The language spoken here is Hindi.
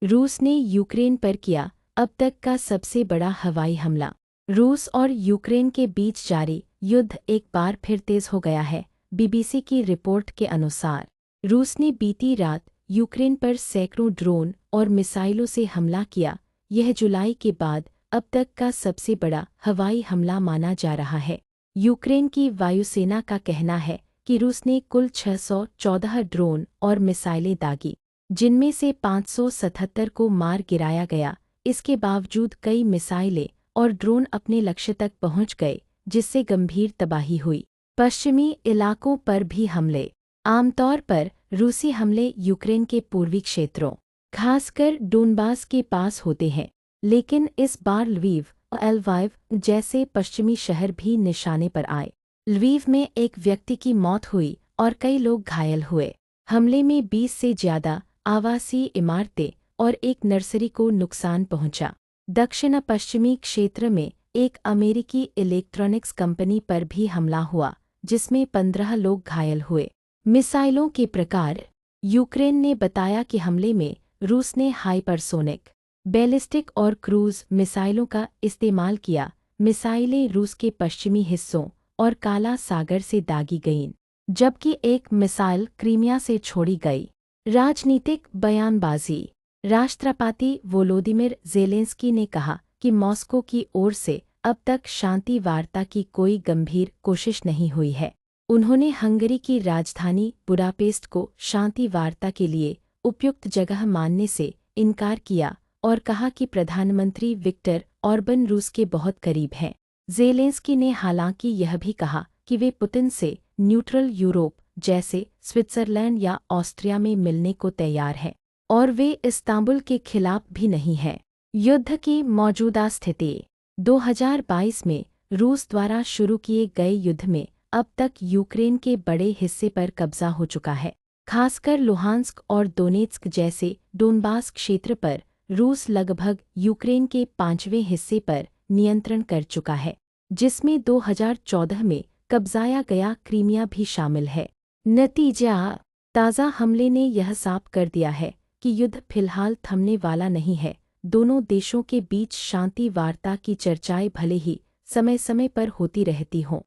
रूस ने यूक्रेन पर किया अब तक का सबसे बड़ा हवाई हमला। रूस और यूक्रेन के बीच जारी युद्ध एक बार फिर तेज हो गया है। बीबीसी की रिपोर्ट के अनुसार रूस ने बीती रात यूक्रेन पर सैकड़ों ड्रोन और मिसाइलों से हमला किया। यह जुलाई के बाद अब तक का सबसे बड़ा हवाई हमला माना जा रहा है। यूक्रेन की वायुसेना का कहना है कि रूस ने कुल 614 ड्रोन और मिसाइलें दागी, जिनमें से 577 को मार गिराया गया। इसके बावजूद कई मिसाइलें और ड्रोन अपने लक्ष्य तक पहुंच गए, जिससे गंभीर तबाही हुई। पश्चिमी इलाकों पर भी हमले। आमतौर पर रूसी हमले यूक्रेन के पूर्वी क्षेत्रों, खासकर डोनबास के पास होते हैं, लेकिन इस बार लवीव और एलवाइव जैसे पश्चिमी शहर भी निशाने पर आए। लवीव में एक व्यक्ति की मौत हुई और कई लोग घायल हुए। हमले में 20 से ज़्यादा आवासीय इमारतें और एक नर्सरी को नुकसान पहुंचा। दक्षिण पश्चिमी क्षेत्र में एक अमेरिकी इलेक्ट्रॉनिक्स कंपनी पर भी हमला हुआ, जिसमें 15 लोग घायल हुए। मिसाइलों के प्रकार। यूक्रेन ने बताया कि हमले में रूस ने हाइपरसोनिक, बैलिस्टिक और क्रूज मिसाइलों का इस्तेमाल किया। मिसाइलें रूस के पश्चिमी हिस्सों और काला सागर से दागी गईं, जबकि एक मिसाइल क्रीमिया से छोड़ी गई। राजनीतिक बयानबाजी। राष्ट्रपति वोलोदिमिर ज़ेलेंस्की ने कहा कि मॉस्को की ओर से अब तक शांति वार्ता की कोई गंभीर कोशिश नहीं हुई है। उन्होंने हंगरी की राजधानी बुडापेस्ट को शांति वार्ता के लिए उपयुक्त जगह मानने से इनकार किया और कहा कि प्रधानमंत्री विक्टर ऑर्बन रूस के बहुत करीब हैं। ज़ेलेंस्की ने हालांकि यह भी कहा कि वे पुतिन से न्यूट्रल यूरोप जैसे स्विट्ज़रलैंड या ऑस्ट्रिया में मिलने को तैयार हैं और वे इस्तांबुल के खिलाफ भी नहीं हैं। युद्ध की मौजूदा स्थिति। 2022 में रूस द्वारा शुरू किए गए युद्ध में अब तक यूक्रेन के बड़े हिस्से पर कब्जा हो चुका है। खासकर लुहांस्क और दोनेत्स्क जैसे डोनबास क्षेत्र पर रूस लगभग यूक्रेन के 5वें हिस्से पर नियंत्रण कर चुका है, जिसमें 2014 में कब्जाया गया क्रीमिया भी शामिल है। नतीजा। ताज़ा हमले ने यह साफ कर दिया है कि युद्ध फिलहाल थमने वाला नहीं है। दोनों देशों के बीच शांति वार्ता की चर्चाएं भले ही समय समय पर होती रहती हों,